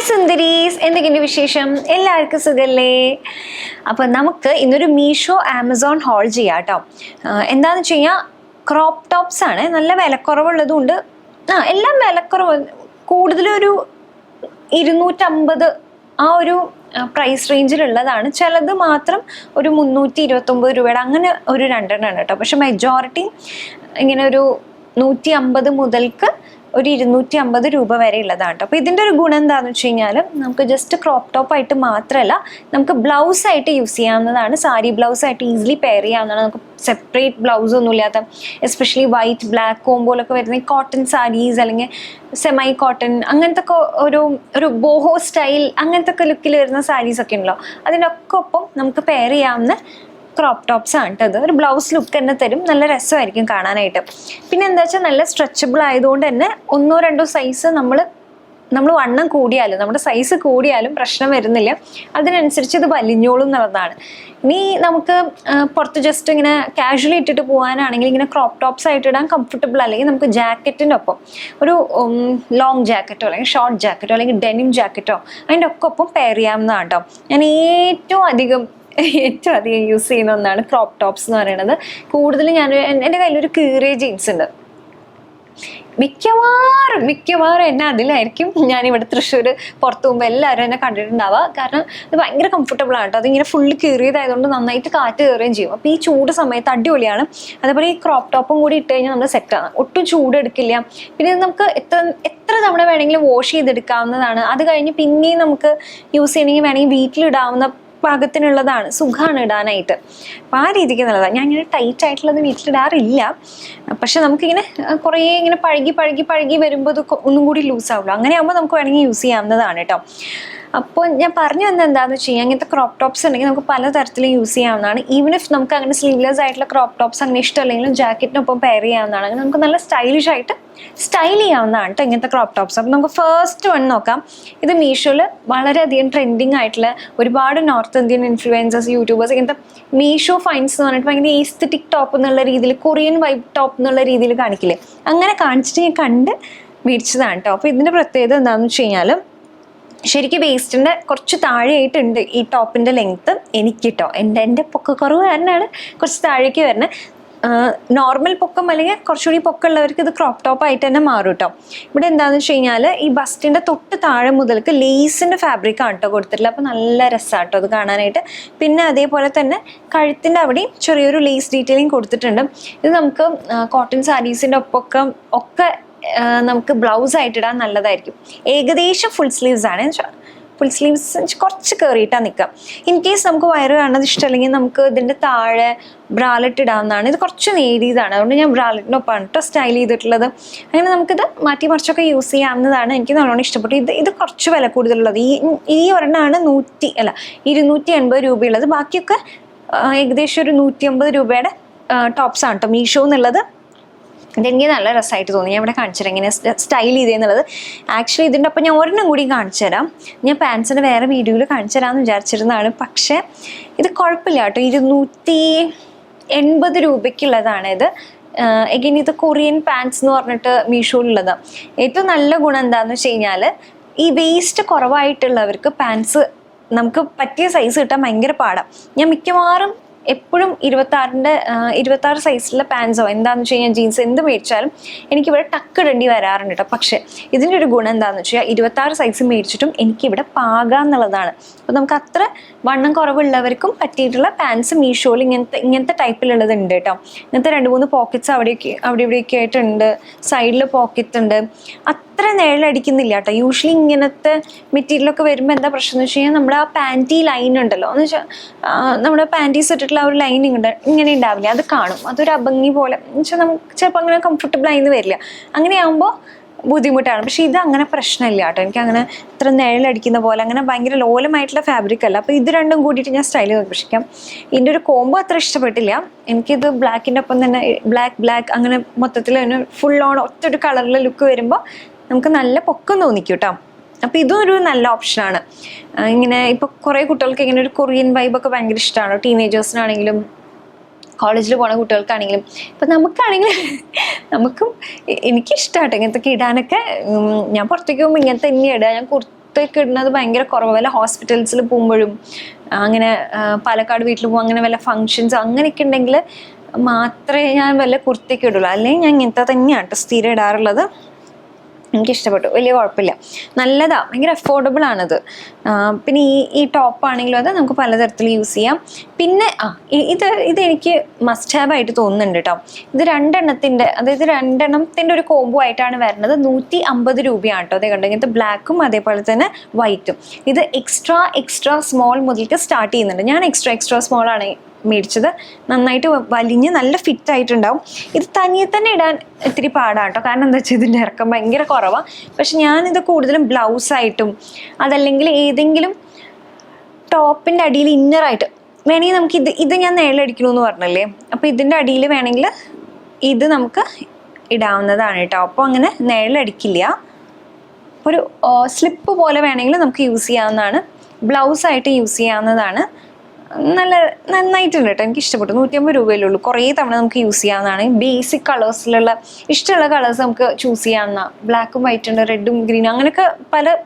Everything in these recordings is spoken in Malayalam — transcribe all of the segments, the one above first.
സുന്ദരീസ്, എന്തൊക്കെയുണ്ട് വിശേഷം? എല്ലാവർക്കും സുഖല്ലേ? അപ്പം നമുക്ക് ഇന്നൊരു മീഷോ ആമസോൺ ഹോൾ ചെയ്യാം കേട്ടോ. എന്താണെന്ന് വെച്ച് കഴിഞ്ഞാൽ ക്രോപ്പ് ടോപ്സ് ആണ്. നല്ല വിലക്കുറവുള്ളതും ഉണ്ട്. എല്ലാം വിലക്കുറവ്, കൂടുതലൊരു 250 ആ ഒരു പ്രൈസ് റേഞ്ചിലുള്ളതാണ്. ചിലത് മാത്രം ഒരു 329 രൂപയുടെ അങ്ങനെ ഒരു രണ്ടെണ്ണം ഉണ്ട് കേട്ടോ. പക്ഷെ മെജോറിറ്റി ഇങ്ങനെ ഒരു 150 മുതൽക്ക് ഒരു 250 രൂപ വരെ ഉള്ളതാണ് കേട്ടോ. അപ്പോൾ ഇതിൻ്റെ ഒരു ഗുണം എന്താണെന്ന് വെച്ച് കഴിഞ്ഞാൽ നമുക്ക് ജസ്റ്റ് ക്രോപ്പ് ടോപ്പായിട്ട് മാത്രമല്ല, നമുക്ക് ബ്ലൗസ് ആയിട്ട് യൂസ് ചെയ്യാവുന്നതാണ്. സാരി ബ്ലൗസ് ആയിട്ട് ഈസിലി പെയർ ചെയ്യാവുന്നതാണ്. നമുക്ക് സെപ്പറേറ്റ് ബ്ലൗസ് ഒന്നും ഇല്ലാത്ത, എസ്പെഷ്യലി വൈറ്റ് ബ്ലാക്ക് കോമ്പോലൊക്കെ വരുന്ന ഈ കോട്ടൺ സാരീസ് അല്ലെങ്കിൽ സെമൈ കോട്ടൺ അങ്ങനത്തെ ഒക്കെ ഒരു ബോഹോ സ്റ്റൈൽ അങ്ങനത്തെ ഒക്കെ ലുക്കിൽ വരുന്ന സാരീസ് ഒക്കെ ഉണ്ടല്ലോ, അതിനൊക്കെ ഒപ്പം നമുക്ക് പെയർ ചെയ്യാവുന്ന ക്രോപ്പ് ടോപ്സ് ആണ് കേട്ടോ. ഒരു ബ്ലൗസ് ലുക്ക് തന്നെ തരും, നല്ല രസമായിരിക്കും കാണാനായിട്ട്. പിന്നെ എന്താ വെച്ചാൽ നല്ല സ്ട്രെച്ചബിൾ ആയതുകൊണ്ട് തന്നെ 1-2 സൈസ് നമ്മൾ വണ്ണം കൂടിയാലും, നമ്മുടെ സൈസ് കൂടിയാലും പ്രശ്നം വരുന്നില്ല. അതിനനുസരിച്ച് ഇത് വലിഞ്ഞോളും എന്നുള്ളതാണ്. ഇനി നമുക്ക് പുറത്ത് ജസ്റ്റ് ഇങ്ങനെ കാഷ്വലി ഇട്ടിട്ട് പോകാനാണെങ്കിൽ ഇങ്ങനെ ക്രോപ്പ് ടോപ്സ് ആയിട്ട് ഇടാൻ കംഫർട്ടബിൾ, അല്ലെങ്കിൽ നമുക്ക് ജാക്കറ്റിൻ്റെ ഒപ്പം ഒരു ലോങ് ജാക്കറ്റോ അല്ലെങ്കിൽ ഷോർട്ട് ജാക്കറ്റോ അല്ലെങ്കിൽ ഡെനിം ജാക്കറ്റോ അതിൻ്റെ ഒക്കെ ഒപ്പം പെയർ ചെയ്യാവുന്നതാണ് കേട്ടോ. ഞാൻ ഏറ്റവും അധികം യൂസ് ചെയ്യുന്ന ഒന്നാണ് ക്രോപ്പ് ടോപ്സ് എന്ന് പറയുന്നത്. കൂടുതലും എൻ്റെ കയ്യിലൊരു കീറിയ ജീൻസ് ഉണ്ട്. മിക്കവാറും എന്നെ അതിലായിരിക്കും ഞാനിവിടെ തൃശ്ശൂർ പുറത്തു പോകുമ്പോൾ എല്ലാവരും എന്നെ കണ്ടിട്ടുണ്ടാവുക. കാരണം ഇത് ഭയങ്കര കംഫർട്ടബിൾ ആണ് കേട്ടോ. അതിങ്ങനെ ഫുള്ള് കീറിയതായതുകൊണ്ട് നന്നായിട്ട് കാറ്റ് കയറുകയും ചെയ്യും. അപ്പോൾ ഈ ചൂട് സമയത്ത് അടിപൊളിയാണ്. അതേപോലെ ഈ ക്രോപ്പ് ടോപ്പും കൂടി ഇട്ട് കഴിഞ്ഞാൽ നമ്മൾ സെറ്റാണ്, ഒട്ടും ചൂട് എടുക്കില്ല. പിന്നെ ഇത് നമുക്ക് എത്ര തവണ വേണമെങ്കിലും വാഷ് ചെയ്തെടുക്കാവുന്നതാണ്. അത് കഴിഞ്ഞ് പിന്നെയും നമുക്ക് യൂസ് ചെയ്യണമെങ്കിൽ വേണമെങ്കിൽ വീട്ടിലിടാവുന്ന പാകത്തിനുള്ളതാണ്, സുഖമാണ് ഇടാനായിട്ട്. അപ്പം ആ രീതിക്ക് നല്ലതാണ്. ഞാൻ ഇങ്ങനെ ടൈറ്റ് ആയിട്ടുള്ളത് വീട്ടിലിടാറില്ല. പക്ഷെ നമുക്കിങ്ങനെ കുറേ ഇങ്ങനെ പഴകി വരുമ്പോൾ ഇത് ഒന്നും കൂടി ലൂസ് ആവുള്ളൂ. അങ്ങനെ ആകുമ്പോൾ നമുക്ക് വേണമെങ്കിൽ യൂസ് ചെയ്യാവുന്നതാണ് കേട്ടോ. അപ്പോൾ ഞാൻ പറഞ്ഞു വന്നത് എന്താണെന്ന് വെച്ച് കഴിഞ്ഞാൽ ഇങ്ങനത്തെ ക്രോപ്പ് ടോപ്സ് ഉണ്ടെങ്കിൽ നമുക്ക് പലതരത്തിലും യൂസ് ചെയ്യാവുന്നതാണ്. ഈവൻ ഇഫ് നമുക്ക് അങ്ങനെ സ്ലീവ്ലെസ് ആയിട്ടുള്ള ക്രോപ്പ് ടോപ്സ് അങ്ങനെ ഇഷ്ടമല്ലെങ്കിലും ജാക്കറ്റിനൊപ്പം പെയർ ചെയ്യാവുന്നതാണ്. അങ്ങനെ നമുക്ക് നല്ല സ്റ്റൈലിഷ് ആയിട്ട് സ്റ്റൈൽ ചെയ്യാവുന്നതാണ് കേട്ടോ ഇങ്ങനത്തെ ക്രോപ്പ് ടോപ്സ്. അപ്പം നമുക്ക് ഫസ്റ്റ് വൺ നോക്കാം. ഇത് മീഷോയിൽ വളരെയധികം ട്രെൻഡിങ് ആയിട്ടുള്ള ഒരുപാട് നോർത്ത് ഇന്ത്യൻ ഇൻഫ്ലുവൻസേഴ്സ്, യൂട്യൂബേഴ്സ് ഇങ്ങനത്തെ മീഷോ ഫൈൻസ് എന്ന് പറഞ്ഞിട്ട് ഭയങ്കര ഈസ്തറ്റിക് ടോപ്പ് എന്നുള്ള രീതിയിൽ, കൊറിയൻ വൈബ് ടോപ്പ് എന്നുള്ള രീതിയിൽ കാണിക്കില്ലേ, അങ്ങനെ കാണിച്ചിട്ട് ഞാൻ കണ്ട് മേടിച്ചതാണ് കേട്ടോ. അപ്പോൾ ഇതിൻ്റെ പ്രത്യേകത എന്താണെന്ന് വെച്ച് കഴിഞ്ഞാൽ ശരിക്കും വേസ്റ്റിൻ്റെ കുറച്ച് താഴെയായിട്ടുണ്ട് ഈ ടോപ്പിൻ്റെ ലെങ്ത്ത് എനിക്ക് കേട്ടോ. എൻ്റെ പൊക്കക്കുറവ് കാരണമാണ് കുറച്ച് താഴേക്ക് വരുന്നത്. നോർമൽ പൊക്കം അല്ലെങ്കിൽ കുറച്ചുകൂടി പൊക്കമുള്ളവർക്ക് ഇത് ക്രോപ്പ് ടോപ്പ് ആയിട്ട് തന്നെ മാറും കേട്ടോ. ഇവിടെ എന്താണെന്ന് വെച്ച് കഴിഞ്ഞാൽ ഈ ബസ്റ്റിൻ്റെ തൊട്ട് താഴെ മുതൽക്ക് ലേസിൻ്റെ ഫാബ്രിക്കാണ് കേട്ടോ കൊടുത്തിട്ടില്ല. അപ്പോൾ നല്ല രസമാണ് കേട്ടോ അത് കാണാനായിട്ട്. പിന്നെ അതേപോലെ തന്നെ കഴുത്തിൻ്റെ അവിടെയും ചെറിയൊരു ലേസ് ഡീറ്റെയിലിംഗ് കൊടുത്തിട്ടുണ്ട്. ഇത് നമുക്ക് കോട്ടൺ സാരീസിൻ്റെ ഒക്കെ നമുക്ക് ബ്ലൗസ് ആയിട്ട് ഇടാൻ നല്ലതായിരിക്കും. ഏകദേശം ഫുൾ സ്ലീവ്സ് ആണ്. ഫുൾ സ്ലീവ്സ് കുറച്ച് കയറിയിട്ടാണ് നിൽക്കുക. ഇൻ കേസ് നമുക്ക് വയറ് കാണുന്നത് ഇഷ്ടമല്ലെങ്കിൽ നമുക്ക് ഇതിൻ്റെ താഴെ ബ്രാലറ്റ് ഇടാവുന്നതാണ്. ഇത് കുറച്ച് നേരിയതാണ്, അതുകൊണ്ട് ഞാൻ ബ്രാലറ്റിനൊപ്പമാണ് കേട്ടോ സ്റ്റൈൽ ചെയ്തിട്ടുള്ളത്. അങ്ങനെ നമുക്കിത് മാറ്റി മറിച്ചൊക്കെ യൂസ് ചെയ്യാവുന്നതാണ്. എനിക്ക് നല്ലോണം ഇഷ്ടപ്പെട്ടു. ഇത് കുറച്ച് വില കൂടുതലുള്ളത്. ഈ ഒരെണ്ണമാണ് 280 രൂപയുള്ളത്. ബാക്കിയൊക്കെ ഏകദേശം ഒരു 150 രൂപയുടെ ടോപ്സാണ് കേട്ടോ മീഷോ എന്നുള്ളത്. ഇതെനിക്ക് നല്ല രസമായിട്ട് തോന്നി. ഞാൻ ഇവിടെ കാണിച്ചുതരാം എങ്ങനെ സ്റ്റൈൽ ചെയ്തേന്നുള്ളത്. ആക്ച്വലി ഇതിൻ്റെ ഒപ്പം ഞാൻ ഒരെണ്ണം കൂടി കാണിച്ചു തരാം. ഞാൻ പാൻസിൻ്റെ വേറെ വീഡിയോയിൽ കാണിച്ചു തരാമെന്ന് വിചാരിച്ചിരുന്നതാണ്. പക്ഷേ ഇത് കുഴപ്പമില്ല കേട്ടോ. 280 രൂപയ്ക്കുള്ളതാണ് ഇത്. എഗെയിൻ ഇത് കൊറിയൻ പാൻസ് എന്ന് പറഞ്ഞിട്ട് മീഷോയിലുള്ളതാണ്. ഏറ്റവും നല്ല ഗുണം എന്താണെന്ന് വെച്ച് കഴിഞ്ഞാൽ ഈ വേസ്റ്റ് കുറവായിട്ടുള്ളവർക്ക് പാൻസ് നമുക്ക് പറ്റിയ സൈസ് കിട്ടാൻ ഭയങ്കര പാടാണ്. ഞാൻ മിക്കവാറും എപ്പോഴും 26 സൈസിലുള്ള പാൻസോ എന്താണെന്ന് വെച്ച് കഴിഞ്ഞാൽ ജീൻസ് എന്ത് മേടിച്ചാലും എനിക്കിവിടെ ടക്കിടേണ്ടി വരാറുണ്ട് കേട്ടോ. പക്ഷേ ഇതിൻ്റെ ഒരു ഗുണം എന്താണെന്ന് വെച്ച് കഴിഞ്ഞാൽ 26 സൈസ് മേടിച്ചിട്ടും എനിക്കിവിടെ പാകാന്നുള്ളതാണ്. അപ്പോൾ നമുക്ക് അത്ര വണ്ണം കുറവുള്ളവർക്കും പറ്റിയിട്ടുള്ള പാൻസ് മീഷോയിൽ ഇങ്ങനത്തെ ടൈപ്പിലുള്ളത് ഉണ്ട് കേട്ടോ. ഇങ്ങനത്തെ 2-3 പോക്കറ്റ്സ് അവിടെ ഇവിടെയൊക്കെ ആയിട്ടുണ്ട്. സൈഡിൽ പോക്കറ്റ് ഉണ്ട്. അത്ര നിഴലടിക്കുന്നില്ല കേട്ടോ. യൂഷ്വലി ഇങ്ങനത്തെ മെറ്റീരിയലൊക്കെ വരുമ്പോൾ എന്താ പ്രശ്നം എന്ന് വെച്ച് കഴിഞ്ഞാൽ നമ്മുടെ ആ പാൻറ്റി ലൈൻ ഉണ്ടല്ലോ, എന്ന് വെച്ചാൽ നമ്മുടെ പാൻറ്റീസ് ഇട്ടിട്ടുള്ള ആ ഒരു ലൈനിങ് ഉണ്ട്, ഇങ്ങനെ ഉണ്ടാവില്ല, അത് കാണും. അതൊരു അഭംഗി പോലെ എന്ന് വെച്ചാൽ നമുക്ക് ചിലപ്പോൾ അങ്ങനെ കംഫർട്ടബിൾ ആയിന്ന് വരില്ല. അങ്ങനെയാകുമ്പോൾ ബുദ്ധിമുട്ടാണ്. പക്ഷേ ഇത് അങ്ങനെ പ്രശ്നമില്ല കേട്ടോ. എനിക്ക് അങ്ങനെ ഇത്ര നിഴലടിക്കുന്ന പോലെ അങ്ങനെ ഭയങ്കര ലോലമായിട്ടുള്ള ഫാബ്രിക് അല്ല. അപ്പോൾ ഇത് രണ്ടും കൂടിയിട്ട് ഞാൻ സ്റ്റൈൽ നിർദ്ദേശിക്കാം. ഇതിൻ്റെ ഒരു കോംബോ അത്ര ഇഷ്ടപ്പെട്ടില്ല. എനിക്കിത് ബ്ലാക്കിൻ്റെ ഒപ്പം തന്നെ ബ്ലാക്ക് അങ്ങനെ മൊത്തത്തിൽ ഫുൾ ഓൺ ഒറ്റൊരു കളറിലെ ലുക്ക് വരുമ്പോൾ നമുക്ക് നല്ല പൊക്കം തോന്നിക്കും കേട്ടോ. അപ്പോൾ ഇതും ഒരു നല്ല ഓപ്ഷനാണ്. ഇങ്ങനെ ഇപ്പോൾ കുറേ കുട്ടികൾക്ക് ഇങ്ങനെ ഒരു കൊറിയൻ വൈബൊക്കെ ഭയങ്കര ഇഷ്ടമാണ്. ടീനേജേഴ്സിനാണെങ്കിലും കോളേജിൽ പോണ കുട്ടികൾക്കാണെങ്കിലും ഇപ്പം നമുക്കും എനിക്കിഷ്ടമാട്ടോ ഇങ്ങനത്തെ ഇടാനൊക്കെ. ഞാൻ പുറത്തേക്ക് പോകുമ്പോൾ ഇങ്ങനത്തെ തന്നെ ഇടുക. ഞാൻ പുറത്തേക്ക് ഇടുന്നത് ഭയങ്കര കുറവ്. വല്ല ഹോസ്പിറ്റൽസിൽ പോകുമ്പോഴും അങ്ങനെ പാലക്കാട് വീട്ടിൽ പോകും, അങ്ങനെ വല്ല ഫങ്ഷൻസ് അങ്ങനെയൊക്കെ ഉണ്ടെങ്കിൽ മാത്രമേ ഞാൻ വല്ല കുർത്തിയൊക്കെ ഇടുള്ളൂ. അല്ലെങ്കിൽ ഞാൻ ഇങ്ങനത്തെ തന്നെയാണ് കേട്ടോ സ്ഥിരം ഇടാറുള്ളത്. എനിക്കിഷ്ടപ്പെട്ടു, വലിയ കുഴപ്പമില്ല, നല്ലതാ, ഭയങ്കര അഫോർഡബിൾ ആണത്. പിന്നെ ഈ ടോപ്പ് ആണെങ്കിലും അത് നമുക്ക് പലതരത്തിൽ യൂസ് ചെയ്യാം. പിന്നെ ഇതെനിക്ക് മസ്റ്റ് ഹാവ് ആയിട്ട് തോന്നുന്നുണ്ട് കേട്ടോ. ഇത് രണ്ടെണ്ണത്തിൻ്റെ ഒരു കോംബോ ആയിട്ടാണ് വരുന്നത്. 150 രൂപയാണ് കേട്ടോ. അതേ കണ്ടോ, ഇങ്ങനത്തെ ബ്ലാക്കും അതേപോലെ തന്നെ വൈറ്റും. ഇത് എക്സ്ട്രാ സ്മോൾ മുതൽക്ക് സ്റ്റാർട്ട് ചെയ്യുന്നുണ്ട്. ഞാൻ എക്സ്ട്രാ സ്മോൾ ആണ് മേടിച്ചത്. നന്നായിട്ട് വലിഞ്ഞ് നല്ല ഫിറ്റ് ആയിട്ടുണ്ടാവും. ഇത് തനിയെ തന്നെ ഇടാൻ ഇത്തിരി പാടാണ് കേട്ടോ, കാരണം എന്താ വെച്ചാൽ ഇതിൻ്റെ ഇറക്കം ഭയങ്കര കുറവാണ്. പക്ഷെ ഞാനിത് കൂടുതലും ബ്ലൗസായിട്ടും അതല്ലെങ്കിൽ ഏതെങ്കിലും ടോപ്പിൻ്റെ അടിയിൽ ഇന്നറായിട്ട് വേണമെങ്കിൽ നമുക്ക് ഇത് ഞാൻ നിഴലടിക്കണമെന്ന് പറഞ്ഞല്ലേ, അപ്പോൾ ഇതിൻ്റെ അടിയിൽ വേണമെങ്കിൽ ഇത് നമുക്ക് ഇടാവുന്നതാണ് കേട്ടോ. അപ്പോൾ അങ്ങനെ നിഴലടിക്കില്ല. ഒരു സ്ലിപ്പ് പോലെ വേണമെങ്കിൽ നമുക്ക് യൂസ് ചെയ്യാവുന്നതാണ്. ബ്ലൗസായിട്ട് യൂസ് ചെയ്യാവുന്നതാണ്. നന്നായിട്ടുണ്ട് കേട്ടോ, എനിക്ക് ഇഷ്ടപ്പെട്ടു. 150 രൂപയല്ലേ ഉള്ളൂ. കുറേ തവണ നമുക്ക് യൂസ് ചെയ്യാവുന്നതാണ്. ബേസിക് കളേഴ്സിലുള്ള ഇഷ്ടമുള്ള കളേഴ്സ് നമുക്ക് ചൂസ് ചെയ്യാവുന്ന. ബ്ലാക്കും വൈറ്റ് ഉണ്ട്, റെഡും ഗ്രീനും, അങ്ങനെയൊക്കെ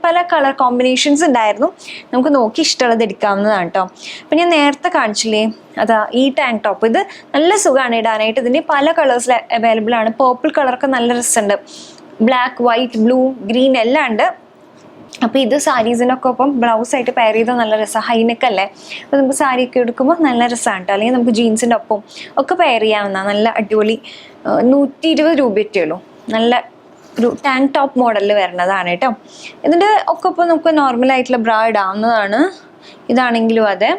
പല കളർ കോമ്പിനേഷൻസ് ഉണ്ടായിരുന്നു. നമുക്ക് നോക്കി ഇഷ്ടമുള്ളത് എടുക്കാവുന്നതാണ് കേട്ടോ. അപ്പം ഞാൻ നേരത്തെ കാണിച്ചില്ലേ, അതാ ഈ ടാങ്ക് ടോപ്പ്. ഇത് നല്ല സുഖമാണ് ഇടാനായിട്ട്. ഇതിൻ്റെ പല കളേഴ്സിൽ അവൈലബിൾ ആണ്. പേർപ്പിൾ കളറൊക്കെ നല്ല രസമുണ്ട്. ബ്ലാക്ക്, വൈറ്റ്, ബ്ലൂ, ഗ്രീൻ എല്ലാം ഉണ്ട്. അപ്പോൾ ഇത് സാരീസിനൊക്കെ ഒപ്പം ബ്ലൗസായിട്ട് പെയർ ചെയ്താൽ നല്ല രസമാണ്. ഹൈനെക്കല്ലേ, അപ്പോൾ നമുക്ക് സാരിയൊക്കെ എടുക്കുമ്പോൾ നല്ല രസമാണ് കേട്ടോ. അല്ലെങ്കിൽ നമുക്ക് ജീൻസിൻ്റെ ഒപ്പം ഒക്കെ പെയർ ചെയ്യാവുന്ന നല്ല അടിപൊളി 120 രൂപയൊക്കെ ഉള്ളൂ. നല്ല ഒരു ടാങ്ക് ടോപ്പ് മോഡലിൽ വരുന്നതാണ് കേട്ടോ. ഇതിൻ്റെ ഒക്കെ ഒപ്പം നമുക്ക് നോർമലായിട്ടുള്ള ബ്രാ ഇടാവുന്നതാണ്. ഇതാണെങ്കിലും അതെ.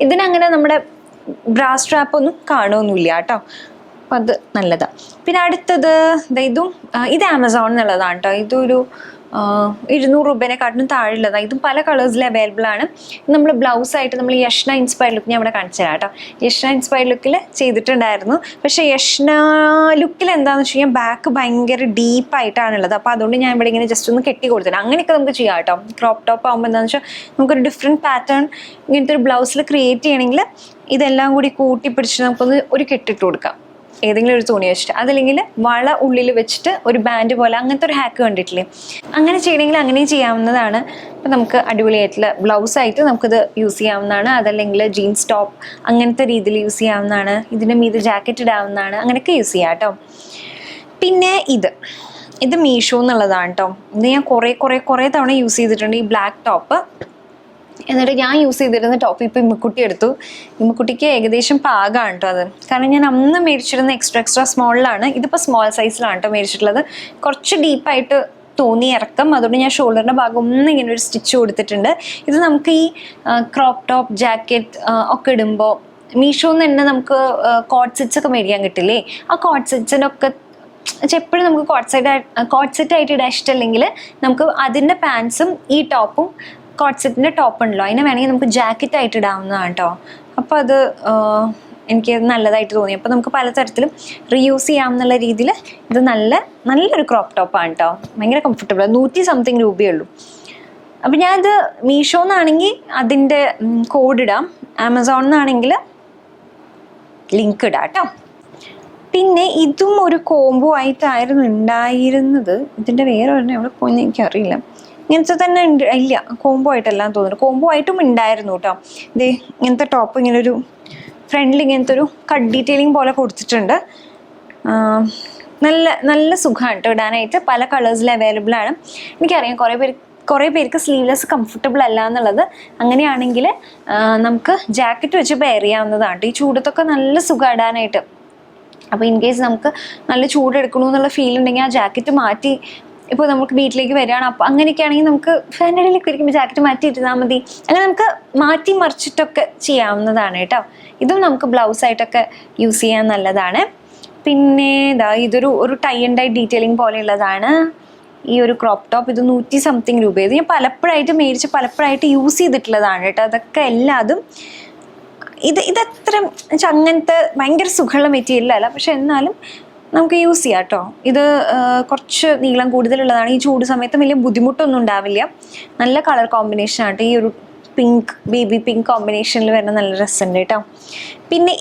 ഇതിനങ്ങനെ നമ്മുടെ ബ്രാ സ്ട്രാപ്പൊന്നും കാണുമൊന്നുമില്ല കേട്ടോ. അപ്പം അത് നല്ലതാണ്. പിന്നെ അടുത്തത് ഇത് ആമസോൺ എന്നുള്ളതാണ് കേട്ടോ. ഇതൊരു 200 രൂപേനെക്കാട്ടിനും താഴെയുള്ളതാണ്. ഇതും പല കളേഴ്സിൽ അവൈലബിൾ ആണ്. നമ്മൾ ബ്ലൗസായിട്ട് നമ്മൾ യഷ്ന ഇൻസ്പയർഡ് ലുക്ക് ഞാൻ ഇവിടെ കാണിച്ചു തരാം കേട്ടോ. യഷ്ന ഇൻസ്പയർഡ് ലുക്കിൽ ചെയ്തിട്ടുണ്ടായിരുന്നു. പക്ഷേ യഷ്ന ലുക്കിൽ എന്താണെന്ന് വെച്ച് കഴിഞ്ഞാൽ ബാക്ക് ഭയങ്കര ഡീപ്പായിട്ടാണുള്ളത്. അപ്പോൾ അതുകൊണ്ട് ഞാൻ ഇവിടെ ഇങ്ങനെ ജസ്റ്റ് ഒന്ന് കെട്ടി കൊടുത്തിട്ട് അങ്ങനെയൊക്കെ നമുക്ക് ചെയ്യാം കേട്ടോ. ക്രോപ്പ് ടോപ്പ് ആകുമ്പോൾ എന്താണെന്ന് വെച്ചാൽ നമുക്കൊരു ഡിഫറെൻറ്റ് പാറ്റേൺ ഇങ്ങനത്തെ ഒരു ബ്ലൗസിൽ ക്രിയേറ്റ് ചെയ്യണമെങ്കിൽ ഇതെല്ലാം കൂടി കൂട്ടി പിടിച്ച് നമുക്കൊന്ന് ഒരു കെട്ടിട്ട് കൊടുക്കാം, ഏതെങ്കിലും ഒരു തുണി വെച്ചിട്ട്. അതല്ലെങ്കിൽ വള ഉള്ളിൽ വെച്ചിട്ട് ഒരു ബാൻഡ് പോലെ അങ്ങനത്തെ ഒരു ഹാക്ക് കണ്ടിട്ടില്ലേ, അങ്ങനെ ചെയ്യണമെങ്കിൽ അങ്ങനെയും ചെയ്യാവുന്നതാണ്. അപ്പം നമുക്ക് അടിപൊളിയായിട്ടുള്ള ബ്ലൗസായിട്ട് നമുക്കിത് യൂസ് ചെയ്യാവുന്നതാണ്. അതല്ലെങ്കിൽ ജീൻസ് ടോപ്പ് അങ്ങനത്തെ രീതിയിൽ യൂസ് ചെയ്യാവുന്നതാണ്. ഇതിൻ്റെ മീത് ജാക്കറ്റ് ഇടാവുന്നതാണ്. അങ്ങനെയൊക്കെ യൂസ് ചെയ്യാം കേട്ടോ. പിന്നെ ഇത് മീഷോ എന്നുള്ളതാണ് കേട്ടോ. ഇത് ഞാൻ കുറേ തവണ യൂസ് ചെയ്തിട്ടുണ്ട്, ഈ ബ്ലാക്ക് ടോപ്പ്. എന്നിട്ട് ഞാൻ യൂസ് ചെയ്തിരുന്ന ടോപ്പ് ഇപ്പോൾ ഇമ്മക്കുട്ടി എടുത്തു. ഇമ്മക്കുട്ടിക്ക് ഏകദേശം പാകമാണ് കേട്ടോ അത്. കാരണം ഞാൻ അന്ന് മേടിച്ചിരുന്ന എക്സ്ട്രാ സ്മോളിലാണ്. ഇതിപ്പോൾ സ്മോൾ സൈസിലാണ് കേട്ടോ മേടിച്ചിട്ടുള്ളത്. കുറച്ച് ഡീപ്പായിട്ട് തോന്നി ഇറക്കം, അതുകൊണ്ട് ഞാൻ ഷോൾഡറിൻ്റെ ഭാഗം ഒന്ന് ഇങ്ങനെ ഒരു സ്റ്റിച്ച് കൊടുത്തിട്ടുണ്ട്. ഇത് നമുക്ക് ഈ ക്രോപ്പ് ടോപ്പ് ജാക്കറ്റ് ഒക്കെ ഇടുമ്പോൾ മീഷോന്ന് തന്നെ നമുക്ക് കോട്ട് സെറ്റ്സ് ഒക്കെ മേടിക്കാൻ കിട്ടില്ലേ. ആ കോട്ട് സെറ്റ്സിനൊക്കെ എപ്പോഴും നമുക്ക് കോട്ട് സെറ്റായിട്ട് ഇടാൻ ഇഷ്ടമല്ലെങ്കിൽ നമുക്ക് അതിൻ്റെ പാൻസും ഈ ടോപ്പും കോട്ട് സെറ്റിൻ്റെ ടോപ്പ് ഉണ്ടല്ലോ, അതിനെ വേണമെങ്കിൽ നമുക്ക് ജാക്കറ്റ് ആയിട്ട് ഇടാവുന്നതാണ് കേട്ടോ. അപ്പോൾ അത് എനിക്ക് നല്ലതായിട്ട് തോന്നി. അപ്പോൾ നമുക്ക് പലതരത്തിലും റീയൂസ് ചെയ്യാമെന്നുള്ള രീതിയിൽ ഇത് നല്ലൊരു ക്രോപ്പ് ടോപ്പാണ് കേട്ടോ. ഭയങ്കര കംഫർട്ടബിൾ. 100 സംതിങ് രൂപയുള്ളൂ. അപ്പം ഞാനിത് മീഷോന്നാണെങ്കിൽ അതിൻ്റെ കോഡ് ഇടാം, ആമസോണിന്നാണെങ്കിൽ ലിങ്ക് ഇടാം കേട്ടോ. പിന്നെ ഇതും ഒരു കോംബോ ആയിട്ടായിരുന്നു ഉണ്ടായിരുന്നത്. ഇതിൻ്റെ വേറെ ഒരെണ്ണം എവിടെ പോയെന്ന് എനിക്കറിയില്ല. ഇങ്ങനത്തെ തന്നെ ഇല്ല, കോംബോ ആയിട്ടെല്ലാം തോന്നുന്നു. കോംബോ ആയിട്ടും ഉണ്ടായിരുന്നു കേട്ടോ. ഇതേ ഇങ്ങനത്തെ ടോപ്പ് ഇങ്ങനെ ഒരു ഫ്രണ്ടിൽ ഇങ്ങനത്തെ ഒരു കട്ട് ഡീറ്റെയിലിംഗ് പോലെ കൊടുത്തിട്ടുണ്ട്. നല്ല സുഖമാണ് കേട്ടോ ഇടാനായിട്ട്. പല കളേഴ്സിൽ അവൈലബിൾ ആണ്. എനിക്കറിയാം കുറേ പേർക്ക് സ്ലീവ്ലെസ് കംഫർട്ടബിൾ അല്ല എന്നുള്ളത്. അങ്ങനെയാണെങ്കിൽ നമുക്ക് ജാക്കറ്റ് വെച്ച് പെയർ ചെയ്യാവുന്നതാണ്. ഈ ചൂടത്തൊക്കെ നല്ല സുഖം ഇടാനായിട്ട്. അപ്പോൾ ഇൻ കേസ് നമുക്ക് നല്ല ചൂടെടുക്കണമെന്നുള്ള ഫീൽ ഉണ്ടെങ്കിൽ ആ ജാക്കറ്റ് മാറ്റി, ഇപ്പോൾ നമുക്ക് വീട്ടിലേക്ക് വരികയാണ്, അപ്പോൾ അങ്ങനെയൊക്കെ ആണെങ്കിൽ നമുക്ക് ഫാനിൻ്റെ ഇടയിലൊക്കെ ഇരിക്കുമ്പോൾ ജാക്കറ്റ് മാറ്റി ഇട്ടാൽ മതി. അങ്ങനെ നമുക്ക് മാറ്റി മറിച്ചിട്ടൊക്കെ ചെയ്യാവുന്നതാണ് കേട്ടോ. ഇതും നമുക്ക് ബ്ലൗസായിട്ടൊക്കെ യൂസ് ചെയ്യാൻ നല്ലതാണ്. പിന്നെ ഇതൊരു ടൈ ആൻഡ് ഡൈ ഡീറ്റെയിലിംഗ് പോലെയുള്ളതാണ്. ഈ ഒരു ക്രോപ്പ് ടോപ്പ് ഇത് 100 സംതിങ് രൂപ. ഇത് ഞാൻ പലപ്പോഴായിട്ട് യൂസ് ചെയ്തിട്ടുള്ളതാണ് കേട്ടോ. അതൊക്കെ എല്ലാതും ഇതത്ര അങ്ങനത്തെ ഭയങ്കര സുഖമുള്ള മെറ്റീരിയൽ അല്ല, പക്ഷെ എന്നാലും നമുക്ക് യൂസ് ചെയ്യാം കേട്ടോ. ഇത് കുറച്ച് നീളം കൂടുതലുള്ളതാണ്. ഈ ചൂട് സമയത്ത് വലിയ ബുദ്ധിമുട്ടൊന്നും ഉണ്ടാവില്ല. നല്ല കളർ കോമ്പിനേഷനാണ്. ഈ ഒരു ബേബി പിങ്ക് കോമ്പിനേഷനിൽ വരുന്ന നല്ല രസമുണ്ട് കേട്ടോ. പിന്നെ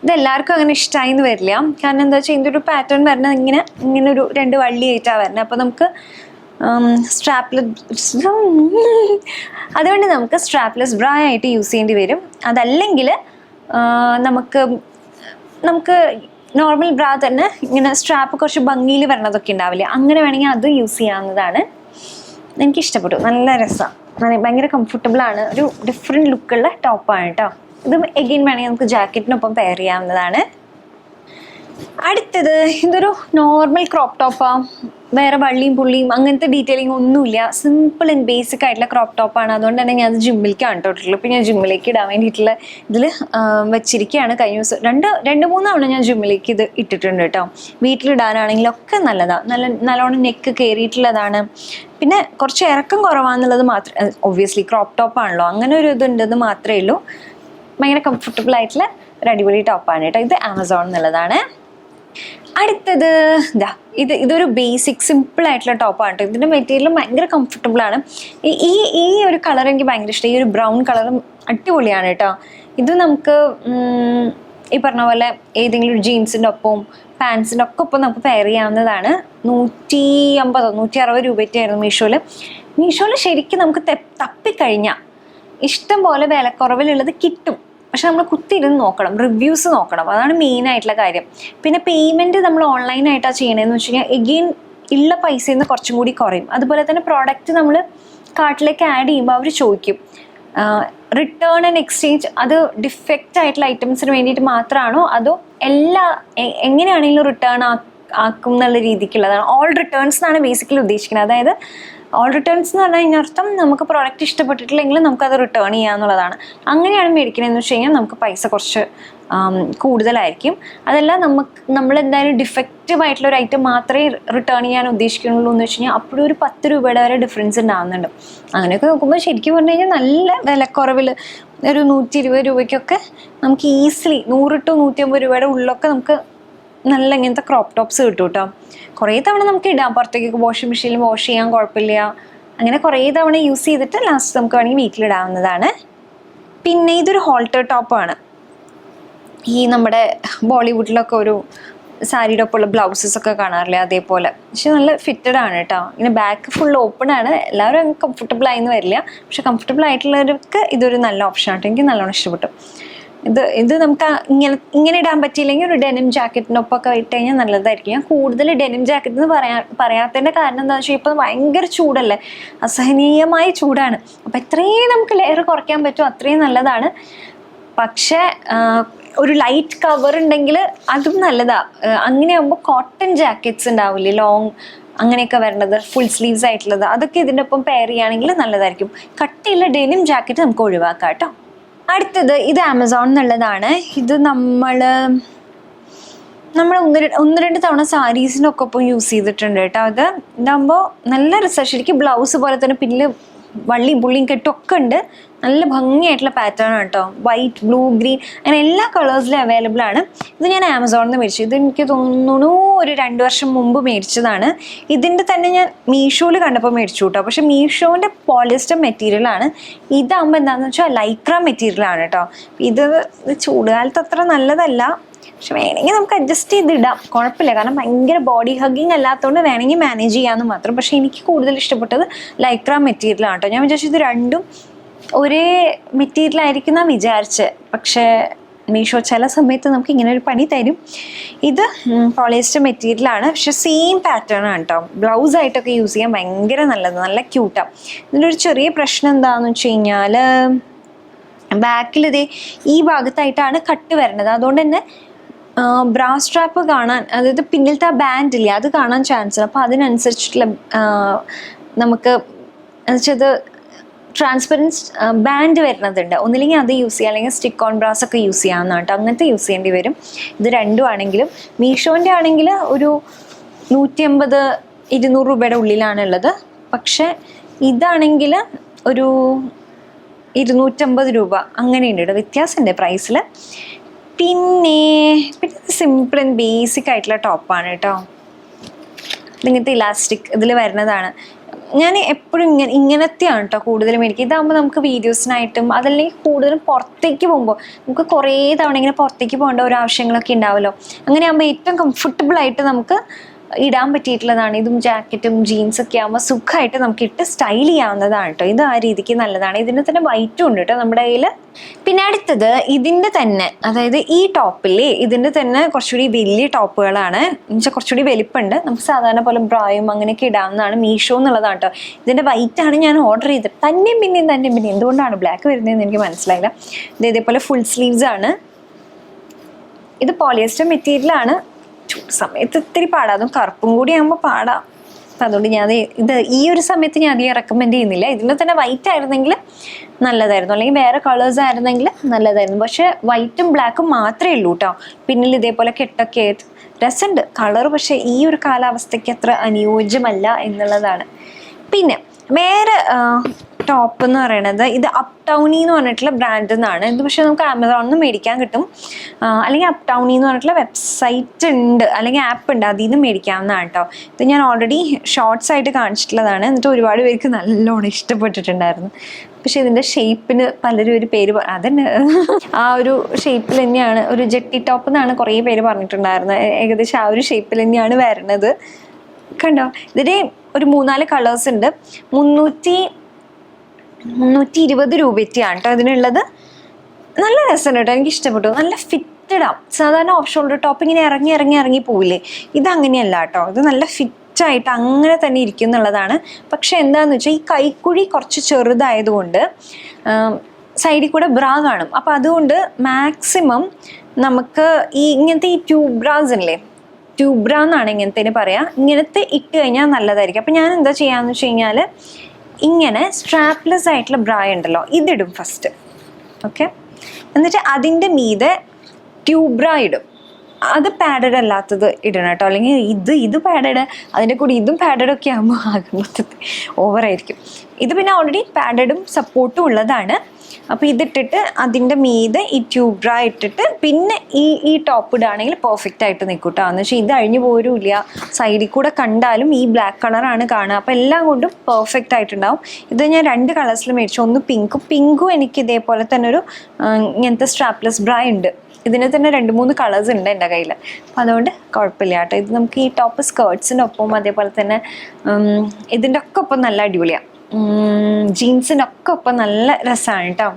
ഇതെല്ലാവർക്കും അങ്ങനെ ഇഷ്ടമായി എന്ന് വരില്ല. കാരണം എന്താ വെച്ചാൽ ഇതിൻ്റെ ഒരു പാറ്റേൺ വരുന്നത് ഇങ്ങനെ ഒരു 2 വള്ളിയായിട്ടാണ് വരുന്നത്. അപ്പോൾ നമുക്ക് സ്ട്രാപ്ലെസ് അതുകൊണ്ട് നമുക്ക് സ്ട്രാപ്ലെസ് ബ്രാ ആയിട്ട് യൂസ് ചെയ്യേണ്ടി വരും. അതല്ലെങ്കിൽ നമുക്ക് നോർമൽ ബ്രാ തന്നെ ഇങ്ങനെ സ്ട്രാപ്പ് കുറച്ച് ഭംഗിയിൽ വരണതൊക്കെ ഉണ്ടാവില്ലേ, അങ്ങനെ വേണമെങ്കിൽ അത് യൂസ് ചെയ്യാവുന്നതാണ്. എനിക്കിഷ്ടപ്പെട്ടു, നല്ല രസമാണ്, ഭയങ്കര കംഫർട്ടബിളാണ്, ഒരു ഡിഫറെൻറ്റ് ലുക്കുള്ള ടോപ്പാണ് കേട്ടോ. ഇത് എഗെയിൻ വേണമെങ്കിൽ നമുക്ക് ജാക്കറ്റിനൊപ്പം പെയർ ചെയ്യാവുന്നതാണ്. അടുത്തത് ഇതൊരു നോർമൽ ക്രോപ്പ് ടോപ്പാണ്, വേറെ വള്ളിയും പുള്ളിയും അങ്ങനത്തെ ഡീറ്റെയിലിംഗ് ഒന്നുമില്ല, സിമ്പിൾ ആൻഡ് ബേസിക് ആയിട്ടുള്ള ക്രോപ്പ് ടോപ്പാണ്. അതുകൊണ്ട് തന്നെ ഞാൻ അത് ജിമ്മിലേക്കാണ് ഇട്ടിട്ടുള്ളൂ. ഇപ്പം ഞാൻ ജിമ്മിലേക്ക് ഇടാൻ വേണ്ടിയിട്ടുള്ള ഇതിൽ വെച്ചിരിക്കുകയാണ്. കഴിഞ്ഞ ദിവസം രണ്ട് മൂന്ന് തവണ ഞാൻ ജിമ്മിലേക്ക് ഇത് ഇട്ടിട്ടുണ്ട് കേട്ടോ. വീട്ടിലിടാനാണെങ്കിലൊക്കെ നല്ലതാണ്, നല്ലോണം നെക്ക് കയറിയിട്ടുള്ളതാണ്. പിന്നെ കുറച്ച് ഇറക്കം കുറവാന്നുള്ളത് മാത്രമേ, ഒബ്വിയസ്ലി ക്രോപ്പ് ടോപ്പാണല്ലോ, അങ്ങനെ ഒരു ഇതുണ്ടെന്ന് മാത്രമേ ഉള്ളൂ. ഭയങ്കര കംഫർട്ടബിൾ ആയിട്ടുള്ള ഒരു അടിപൊളി ടോപ്പാണ് കേട്ടോ. ഇത് ആമസോൺ എന്നുള്ളതാണ്. അടുത്തത് ഇതൊരു ബേസിക് സിമ്പിൾ ആയിട്ടുള്ള ടോപ്പാണ് കേട്ടോ. ഇതിൻ്റെ മെറ്റീരിയലും ഭയങ്കര കംഫർട്ടബിൾ ആണ്. ഈ ഒരു കളർ എനിക്ക് ഭയങ്കര ഇഷ്ടം. ഈ ഒരു ബ്രൗൺ കളറും അടിപൊളിയാണ് കേട്ടോ. ഇത് നമുക്ക് ഈ പറഞ്ഞ പോലെ ഏതെങ്കിലും ഒരു ജീൻസിൻ്റെ ഒപ്പവും പാൻസിൻ്റെ ഒക്കെ ഒപ്പം നമുക്ക് പെയർ ചെയ്യാവുന്നതാണ്. 150 160 രൂപയ്ക്കായിരുന്നു മീഷോയിൽ ശരിക്കും നമുക്ക് തപ്പിക്കഴിഞ്ഞാൽ ഇഷ്ടം പോലെ വിലക്കുറവിലുള്ളത് കിട്ടും. പക്ഷെ നമ്മൾ കുത്തിയിരുന്ന് നോക്കണം, റിവ്യൂസ് നോക്കണം, അതാണ് മെയിൻ ആയിട്ടുള്ള കാര്യം. പിന്നെ പേയ്മെൻറ്റ് നമ്മൾ ഓൺലൈനായിട്ടാണ് ചെയ്യണതെന്ന് വെച്ച് കഴിഞ്ഞാൽ എഗെയിൻ ഉള്ള പൈസയിൽ നിന്ന് കുറച്ചും കൂടി കുറയും. അതുപോലെ തന്നെ പ്രോഡക്റ്റ് നമ്മൾ കാർട്ടിലേക്ക് ആഡ് ചെയ്യുമ്പോൾ അവർ ചോദിക്കും റിട്ടേൺ ആൻഡ് എക്സ്ചേഞ്ച്, അത് ഡിഫക്റ്റ് ആയിട്ടുള്ള ഐറ്റംസിന് വേണ്ടിയിട്ട് മാത്രമാണോ അതോ എങ്ങനെയാണെങ്കിലും റിട്ടേൺ ആക്കും എന്നുള്ള രീതിക്കുള്ളതാണ്. ഓൾ റിട്ടേൺസ് എന്നാണ് ബേസിക്കലി ഉദ്ദേശിക്കുന്നത്. അതായത് ഓൾ റിട്ടേൺസ് എന്ന് പറഞ്ഞാൽ ഇതിനർത്ഥം നമുക്ക് പ്രോഡക്റ്റ് ഇഷ്ടപ്പെട്ടിട്ടില്ലെങ്കിൽ നമുക്കത് റിട്ടേൺ ചെയ്യാന്നുള്ളതാണ്. അങ്ങനെയാണ് മേടിക്കണമെന്ന് വെച്ച് കഴിഞ്ഞാൽ നമുക്ക് പൈസ കുറച്ച് കൂടുതലായിരിക്കും. അതല്ല നമ്മൾ എന്തായാലും ഡിഫക്റ്റീവ് ആയിട്ടുള്ള ഒരു ഐറ്റം മാത്രമേ റിട്ടേൺ ചെയ്യാൻ ഉദ്ദേശിക്കുന്നുള്ളൂ എന്ന് വെച്ച് കഴിഞ്ഞാൽ അപ്പോഴും ഒരു 10 രൂപയുടെ വരെ ഡിഫറൻസ് ഉണ്ടാകുന്നുണ്ട്. അങ്ങനെയൊക്കെ നോക്കുമ്പോൾ ശരിക്കും പറഞ്ഞു കഴിഞ്ഞാൽ നല്ല വിലക്കുറവിൽ ഒരു 120 രൂപയ്ക്കൊക്കെ നമുക്ക് ഈസിലി 100 to 150 രൂപയുടെ ഉള്ളിലൊക്കെ നമുക്ക് നല്ല ഇങ്ങനത്തെ ക്രോപ്പ് ടോപ്സ് കിട്ടും കേട്ടോ. കുറേ തവണ നമുക്ക് ഇടാം, പുറത്തേക്ക് വാഷിംഗ് മെഷീനിൽ വാഷ് ചെയ്യാൻ കുഴപ്പമില്ല. അങ്ങനെ കുറേ തവണ യൂസ് ചെയ്തിട്ട് ലാസ്റ്റ് നമുക്ക് വേണമെങ്കിൽ വീട്ടിലിടാവുന്നതാണ്. പിന്നെ ഇതൊരു ഹോൾട്ടർ ടോപ്പാണ്. ഈ നമ്മുടെ ബോളിവുഡിലൊക്കെ ഒരു സാരിയുടെ ഒപ്പമുള്ള ബ്ലൗസസ് ഒക്കെ കാണാറില്ലേ, അതേപോലെ. പക്ഷെ നല്ല ഫിറ്റഡ് ആണ് കേട്ടോ. ഇങ്ങനെ ബാക്ക് ഫുൾ ഓപ്പൺ ആണ്. എല്ലാവരും കംഫർട്ടബിൾ ആയിന്ന് വരില്ല, പക്ഷെ കംഫർട്ടബിൾ ആയിട്ടുള്ളവർക്ക് ഇതൊരു നല്ല ഓപ്ഷൻ ആട്ടോ. എനിക്ക് നല്ലോണം ഇഷ്ടപ്പെട്ടു. ഇത് നമുക്ക് ഇങ്ങനെ ഇടാൻ പറ്റിയില്ലെങ്കിൽ ഒരു ഡെനിം ജാക്കറ്റിനൊപ്പമൊക്കെ ഇട്ട് കഴിഞ്ഞാൽ നല്ലതായിരിക്കും. ഞാൻ കൂടുതൽ ഡെനിം ജാക്കറ്റ് എന്ന് പറയാത്തതിൻ്റെ കാരണം എന്താണെന്ന് വെച്ചാൽ ഇപ്പം ഭയങ്കര ചൂടല്ലേ, അസഹനീയമായ ചൂടാണ്. അപ്പം എത്രയും നമുക്ക് ലെയർ കുറയ്ക്കാൻ പറ്റും അത്രയും നല്ലതാണ്. പക്ഷേ ഒരു ലൈറ്റ് കവർ ഉണ്ടെങ്കിൽ അതും നല്ലതാണ്. അങ്ങനെയാകുമ്പോൾ കോട്ടൺ ജാക്കറ്റ്സ് ഉണ്ടാവില്ലേ, ലോങ് അങ്ങനെയൊക്കെ വരണത്, ഫുൾ സ്ലീവ്സ് ആയിട്ടുള്ളത്, അതൊക്കെ ഇതിൻ്റെ ഒപ്പം പെയർ ചെയ്യുകയാണെങ്കിൽ നല്ലതായിരിക്കും. കട്ടിയുള്ള ഡെനിം ജാക്കറ്റ് നമുക്ക് ഒഴിവാക്കാം കേട്ടോ. അടുത്തത് ഇത് ആമസോൺ എന്നുള്ളതാണ്. ഇത് നമ്മൾ ഒന്ന് രണ്ട് തവണ സാരീസിനൊക്കെ ഒപ്പം യൂസ് ചെയ്തിട്ടുണ്ട് കേട്ടോ. ഇതാകുമ്പോൾ നല്ല റിസർച്ച്, ശരിക്കും ബ്ലൗസ് പോലെ തന്നെ പിന്നിൽ വള്ളിയും പുള്ളിയും കെട്ടൊക്കെ ഉണ്ട്. നല്ല ഭംഗിയായിട്ടുള്ള പാറ്റേൺ ആണ് കേട്ടോ. വൈറ്റ്, ബ്ലൂ, ഗ്രീൻ അങ്ങനെ എല്ലാ കളേഴ്സിലും അവൈലബിൾ ആണ്. ഇത് ഞാൻ ആമസോണിൽ നിന്ന് മേടിച്ചു. ഇത് എനിക്ക് തോന്നുന്നു ഒരു 2 വർഷം മുമ്പ് മേടിച്ചതാണ്. ഇതിൻ്റെ തന്നെ ഞാൻ മീഷോയിൽ കണ്ടപ്പോൾ മേടിച്ചു കേട്ടോ. പക്ഷെ മീഷോൻ്റെ പോളിസ്റ്റർ മെറ്റീരിയലാണ്. ഇതാകുമ്പോൾ എന്താണെന്ന് വെച്ചാൽ ലൈക്ര മെറ്റീരിയലാണ് കേട്ടോ. ഇത് ചൂടുകാലത്ത് അത്ര നല്ലതല്ല, പക്ഷെ വേണമെങ്കിൽ നമുക്ക് അഡ്ജസ്റ്റ് ചെയ്തിടാം, കുഴപ്പമില്ല. കാരണം ഭയങ്കര ബോഡി ഹഗ്ഗിങ് അല്ലാത്തതുകൊണ്ട് വേണമെങ്കിൽ മാനേജ് ചെയ്യാമെന്ന് മാത്രം. പക്ഷെ എനിക്ക് കൂടുതൽ ഇഷ്ടപ്പെട്ടത് ലൈക്ര മെറ്റീരിയലാണ് കേട്ടോ. ഞാൻ വിചാരിച്ചു ഇത് രണ്ടും ഒരേ മെറ്റീരിയൽ ആയിരിക്കും എന്നാണ് വിചാരിച്ചത്. പക്ഷേ മീഷോ ചില സമയത്ത് നമുക്ക് ഇങ്ങനെ ഒരു പണി തരും. ഇത് പോളിസ്റ്റർ മെറ്റീരിയലാണ്, പക്ഷെ സെയിം പാറ്റേൺ ആണ് കേട്ടോ. ബ്ലൗസായിട്ടൊക്കെ യൂസ് ചെയ്യാൻ ഭയങ്കര നല്ലത്, നല്ല ക്യൂട്ടാണ്. ഇതിൻ്റെ ഒരു ചെറിയ പ്രശ്നം എന്താണെന്ന് വെച്ച് കഴിഞ്ഞാൽ ബാക്കിൽ ഈ ഭാഗത്തായിട്ടാണ് കട്ട് വരുന്നത്. അതുകൊണ്ട് തന്നെ ബ്രാ സ്ട്രാപ്പ് കാണാൻ, അതായത് പിന്നിലത്തെ ആ ബാൻഡ് ഇല്ലേ, അത് കാണാൻ ചാൻസ് ഉണ്ട്. അപ്പോൾ അതിനനുസരിച്ചിട്ടുള്ള നമുക്ക് എന്നുവെച്ചത് ട്രാൻസ്പെറൻസ് ബാൻഡ് വരുന്നതുണ്ട്. ഒന്നില്ലെങ്കിൽ അത് യൂസ് ചെയ്യുക, അല്ലെങ്കിൽ സ്റ്റിക്ക് ഓൺ ബ്രാസ് ഒക്കെ യൂസ് ചെയ്യാവുന്നതാണ് കേട്ടോ. അങ്ങനത്തെ യൂസ് ചെയ്യേണ്ടി വരും. ഇത് രണ്ടും ആണെങ്കിലും മീഷോൻ്റെ ആണെങ്കിൽ ഒരു 150-200 രൂപയുടെ ഉള്ളിലാണ് ഉള്ളത്. പക്ഷേ ഇതാണെങ്കിൽ ഒരു 250 രൂപ അങ്ങനെയുണ്ട് കേട്ടോ, വ്യത്യാസമുണ്ട് പ്രൈസിൽ. പിന്നെ സിമ്പിൾ ആൻഡ് ബേസിക് ആയിട്ടുള്ള ടോപ്പാണ് കേട്ടോ. ഇങ്ങനത്തെ ഇലാസ്റ്റിക് ഇതിൽ വരുന്നതാണ്. ഞാൻ എപ്പോഴും ഇങ്ങനത്തെയാണ് കേട്ടോ കൂടുതലും മേടിക്കുക. ഇതാകുമ്പോൾ നമുക്ക് വീഡിയോസിനായിട്ടും അതല്ലെങ്കിൽ കൂടുതലും പുറത്തേക്ക് പോകുമ്പോൾ നമുക്ക് കുറേ തവണ ഇങ്ങനെ പുറത്തേക്ക് പോകേണ്ട ഓരോ ആവശ്യങ്ങളൊക്കെ ഉണ്ടാവുമല്ലോ. അങ്ങനെയാകുമ്പോൾ ഏറ്റവും കംഫർട്ടബിളായിട്ട് നമുക്ക് ഇടാൻ പറ്റിയിട്ടുള്ളതാണ്. ഇതും ജാക്കറ്റും ജീൻസൊക്കെ ആകുമ്പോൾ സുഖമായിട്ട് നമുക്ക് ഇട്ട് സ്റ്റൈൽ ചെയ്യാവുന്നതാണ് കേട്ടോ. ഇത് ആ രീതിക്ക് നല്ലതാണ്. ഇതിന് തന്നെ വൈറ്റും ഉണ്ട് കേട്ടോ നമ്മുടെ കയ്യിൽ. പിന്നെ അടുത്തത് ഇതിൻ്റെ തന്നെ, അതായത് ഈ ടോപ്പില്ലേ ഇതിൻ്റെ തന്നെ കുറച്ചുകൂടി വലിയ ടോപ്പുകളാണ്. എന്നുവെച്ചാൽ കുറച്ചുകൂടി വലിപ്പമുണ്ട്. നമുക്ക് സാധാരണ പോലെ ബ്രായും അങ്ങനെയൊക്കെ ഇടാവുന്നതാണ്. മീഷോ എന്നുള്ളതാണ് കേട്ടോ. ഇതിൻ്റെ വൈറ്റാണ് ഞാൻ ഓർഡർ ചെയ്തത്. തന്നെയും പിന്നെയും എന്തുകൊണ്ടാണ് ബ്ലാക്ക് വരുന്നതെന്ന് എനിക്ക് മനസ്സിലായില്ല. ഇത് ഇതേപോലെ ഫുൾ സ്ലീവ്സ് ആണ്. ഇത് പോളിയസ്റ്റർ മെറ്റീരിയലാണ്. സമയത്ത് ഇത്തിരി പാടാം, അതും കറുപ്പും കൂടി ആകുമ്പോൾ പാടാം. അപ്പം അതുകൊണ്ട് ഞാൻ ഇത് ഈ ഒരു സമയത്ത് ഞാൻ അധികം റെക്കമെൻഡ് ചെയ്യുന്നില്ല. ഇതിൻ്റെ തന്നെ വൈറ്റ് ആയിരുന്നെങ്കിൽ നല്ലതായിരുന്നു, അല്ലെങ്കിൽ വേറെ കളേഴ്സ് ആയിരുന്നെങ്കിൽ നല്ലതായിരുന്നു. പക്ഷെ വൈറ്റും ബ്ലാക്കും മാത്രമേ ഉള്ളൂ കേട്ടോ. പിന്നിൽ ഇതേപോലെ കെട്ടൊക്കെ ആയിട്ട് രസമുണ്ട് കളർ. പക്ഷെ ഈ ഒരു കാലാവസ്ഥയ്ക്ക് അത്ര അനുയോജ്യമല്ല എന്നുള്ളതാണ്. പിന്നെ വേറെ ടോപ്പ് എന്ന് പറയുന്നത് ഇത് അപ് ടൗണി എന്ന് പറഞ്ഞിട്ടുള്ള ബ്രാൻഡിൽ നിന്നാണ്. ഇത് പക്ഷേ നമുക്ക് ആമസോണിൽ നിന്ന് മേടിക്കാൻ കിട്ടും, അല്ലെങ്കിൽ അപ് ടൗണി എന്ന് പറഞ്ഞിട്ടുള്ള വെബ്സൈറ്റ് ഉണ്ട്, അല്ലെങ്കിൽ ആപ്പ് ഉണ്ട്, അതിൽ നിന്ന് മേടിക്കാവുന്നതാണ് കേട്ടോ. ഇത് ഞാൻ ഓൾറെഡി ഷോർട്സ് ആയിട്ട് കാണിച്ചിട്ടുള്ളതാണ്. എന്നിട്ട് ഒരുപാട് പേർക്ക് നല്ലോണം ഇഷ്ടപ്പെട്ടിട്ടുണ്ടായിരുന്നു. പക്ഷെ ഇതിൻ്റെ ഷേപ്പിന് പലരും ഒരു പേര് അതന്നെ ആ ഒരു ഷേപ്പിൽ തന്നെയാണ്, ഒരു ജെട്ടി ടോപ്പ് എന്നാണ് കുറേ പേര് പറഞ്ഞിട്ടുണ്ടായിരുന്നത്. ഏകദേശം ആ ഒരു ഷേപ്പിൽ തന്നെയാണ് വരുന്നത്. കണ്ടോ, ഇതിൻ്റെ ഒരു 3-4 കളേഴ്സ് ഉണ്ട്. 320 രൂപയ്ക്കാണ് കേട്ടോ ഇതിനുള്ളത്. നല്ല രസമുണ്ട് കേട്ടോ, എനിക്ക് ഇഷ്ടപ്പെട്ടു. നല്ല ഫിറ്റഡാ. സാധാരണ ഓഫ് ഷോൾഡർ ടോപ്പ് ഇങ്ങനെ ഇറങ്ങി പോവില്ലേ, ഇതങ്ങനെയല്ല കേട്ടോ. ഇത് നല്ല ഫിറ്റായിട്ട് അങ്ങനെ തന്നെ ഇരിക്കും എന്നുള്ളതാണ്. പക്ഷെ എന്താണെന്ന് വെച്ചാൽ ഈ കൈക്കുഴി കുറച്ച് ചെറുതായതുകൊണ്ട് സൈഡിൽ കൂടെ ബ്രാ കാണും. അപ്പം അതുകൊണ്ട് മാക്സിമം നമുക്ക് ഇങ്ങനത്തെ ഈ ട്യൂബ് ബ്രാസ് ഇല്ലേ, ട്യൂബ് ബ്രാ എന്നാണ് ഇങ്ങനത്തേന് പറയാം, ഇങ്ങനത്തെ ഇട്ട് കഴിഞ്ഞാൽ നല്ലതായിരിക്കും. അപ്പം ഞാൻ എന്താ ചെയ്യാന്ന് വെച്ച് കഴിഞ്ഞാൽ ഇങ്ങനെ സ്ട്രാപ്ലെസ് ആയിട്ടുള്ള ബ്രാ ഉണ്ടല്ലോ, ഇതിടും ഫസ്റ്റ്. ഓക്കെ, എന്നിട്ട് അതിൻ്റെ മീതെ ട്യൂബ് ബ്രാ ഇടും. അത് പാഡഡ് അല്ലാത്തത് ഇടണം കേട്ടോ, അല്ലെങ്കിൽ ഇത് പാഡഡ്, അതിൻ്റെ കൂടി ഇതും പാഡഡ് ഒക്കെ ആകുമ്പോൾ ആകെ മൊത്തത്തിൽ ഓവറായിരിക്കും. ഇത് പിന്നെ ഓൾറെഡി പാഡഡും സപ്പോർട്ടും ഉള്ളതാണ്. അപ്പോൾ ഇതിട്ടിട്ട് അതിൻ്റെ മീതെ ഈ ട്യൂബ് ബ്രാ ഇട്ടിട്ട് പിന്നെ ഈ ടോപ്പ് ഇടുകയാണെങ്കിൽ പെർഫെക്റ്റ് ആയിട്ട് നിൽക്കും കേട്ടോ. എന്ന് വെച്ചാൽ ഇത് അഴിഞ്ഞു പോരുമില്ല, സൈഡിൽ കൂടെ കണ്ടാലും ഈ ബ്ലാക്ക് കളറാണ് കാണുക. അപ്പോൾ എല്ലാം കൊണ്ടും പെർഫെക്റ്റ് ആയിട്ടുണ്ടാവും. ഇത് ഞാൻ 2 കളേഴ്സിൽ മേടിച്ചു. ഒന്ന് പിങ്കും എനിക്ക് ഇതേപോലെ തന്നെ ഒരു ഇങ്ങനത്തെ സ്ട്രാപ്ലെസ് ബ്രാ ഉണ്ട്. ഇതിന് തന്നെ 2-3 കളേഴ്സ് ഉണ്ട് എൻ്റെ കയ്യിൽ. അപ്പോൾ അതുകൊണ്ട് കുഴപ്പമില്ല കേട്ടോ. ഇത് നമുക്ക് ഈ ടോപ്പ് സ്കേർട്സിൻ്റെ ഒപ്പം അതേപോലെ തന്നെ ഇതിൻ്റെ ഒക്കെ ഒപ്പം നല്ല അടിപൊളിയാണ്. ജീൻസിനൊക്കെ ഒപ്പം നല്ല രസമാണ് കേട്ടോ.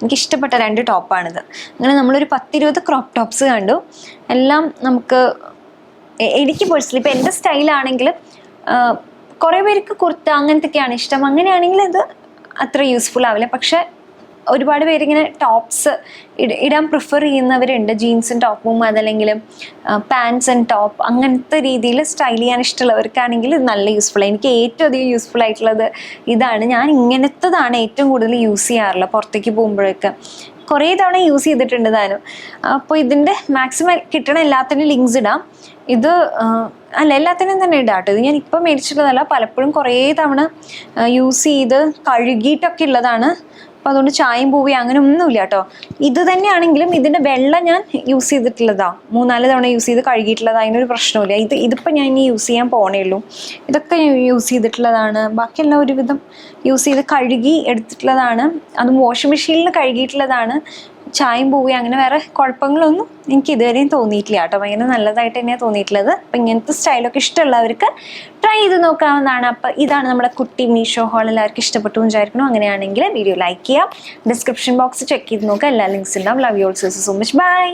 എനിക്കിഷ്ടപ്പെട്ട 2 ടോപ്പാണിത്. അങ്ങനെ നമ്മളൊരു 10-20 ക്രോപ്പ് ടോപ്സ് കണ്ടു. എല്ലാം നമുക്ക് എനിക്ക് പേഴ്സണലി ഇപ്പം എൻ്റെ സ്റ്റൈലാണെങ്കിൽ കുറേ പേർക്ക് കുർത്ത അങ്ങനത്തെയൊക്കെയാണ് ഇഷ്ടം. അങ്ങനെയാണെങ്കിൽ ഇത് അത്ര യൂസ്ഫുൾ ആവില്ല. പക്ഷെ ഒരുപാട് പേരിങ്ങനെ ടോപ്സ് ഇടാൻ പ്രിഫർ ചെയ്യുന്നവരുണ്ട്. ജീൻസും ടോപ്പും അതല്ലെങ്കിൽ പാൻസ് ആൻഡ് ടോപ്പ് അങ്ങനത്തെ രീതിയിൽ സ്റ്റൈൽ ചെയ്യാൻ ഇഷ്ടമുള്ളവർക്കാണെങ്കിൽ ഇത് നല്ല യൂസ്ഫുൾ. എനിക്ക് ഏറ്റവും അധികം യൂസ്ഫുൾ ആയിട്ടുള്ളത് ഇതാണ്. ഞാൻ ഇങ്ങനത്തതാണ് ഏറ്റവും കൂടുതൽ യൂസ് ചെയ്യാറുള്ളത് പുറത്തേക്ക് പോകുമ്പോഴൊക്കെ. കുറേ തവണ യൂസ് ചെയ്തിട്ടുണ്ട് താനും. അപ്പോൾ ഇതിൻ്റെ മാക്സിമം കിട്ടണ എല്ലാത്തിനും ലിങ്ക്സ് ഇടാം. ഇത് എല്ലാത്തിനും തന്നെ ഇടാം കേട്ടോ. ഇത് ഞാൻ ഇപ്പം മേടിച്ചിട്ടുള്ളതല്ല, പലപ്പോഴും കുറേ തവണ യൂസ് ചെയ്ത് കഴുകിയിട്ടൊക്കെ ഉള്ളതാണ്. അപ്പോൾ അതുകൊണ്ട് ചായയും പൂവി അങ്ങനെ ഒന്നുമില്ല കേട്ടോ. ഇത് തന്നെയാണെങ്കിലും ഇതിൻ്റെ വെള്ളം ഞാൻ യൂസ് ചെയ്തിട്ടുള്ളതാണ്. 3-4 തവണ യൂസ് ചെയ്ത് കഴുകിയിട്ടുള്ളത്, അതിനൊരു പ്രശ്നമില്ല. ഇതിപ്പോൾ ഞാൻ ഇനി യൂസ് ചെയ്യാൻ പോണേ ഉള്ളൂ. ഇതൊക്കെ ഞാൻ യൂസ് ചെയ്തിട്ടുള്ളതാണ്. ബാക്കിയെല്ലാം ഒരുവിധം യൂസ് ചെയ്ത് കഴുകി എടുത്തിട്ടുള്ളതാണ്. അതും വാഷിംഗ് മെഷീനിൽ കഴുകിയിട്ടുള്ളതാണ്. ചായയും പൂവി അങ്ങനെ വേറെ കുഴപ്പങ്ങളൊന്നും എനിക്ക് ഇതുവരെയും തോന്നിയിട്ടില്ല കേട്ടോ. ഭയങ്കര നല്ലതായിട്ട് തന്നെയാണ് തോന്നിയിട്ടുള്ളത്. അപ്പം ഇങ്ങനത്തെ സ്റ്റൈലൊക്കെ ഇഷ്ടമുള്ളവർക്ക് ട്രൈ ചെയ്ത് നോക്കാവുന്നതാണ്. അപ്പം ഇതാണ് നമ്മുടെ കുട്ടി മീഷോ ഹോൾ. എല്ലാവർക്കും ഇഷ്ടപ്പെട്ടു വിചാരിക്കണം. അങ്ങനെയാണെങ്കിൽ വീഡിയോ ലൈക്ക് ചെയ്യാം. ഡിസ്ക്രിപ്ഷൻ ബോക്സ് ചെക്ക് ചെയ്ത് നോക്കാം, എല്ലാ ലിങ്ക്സ് ഉണ്ടാവും. Love you all, so much, by.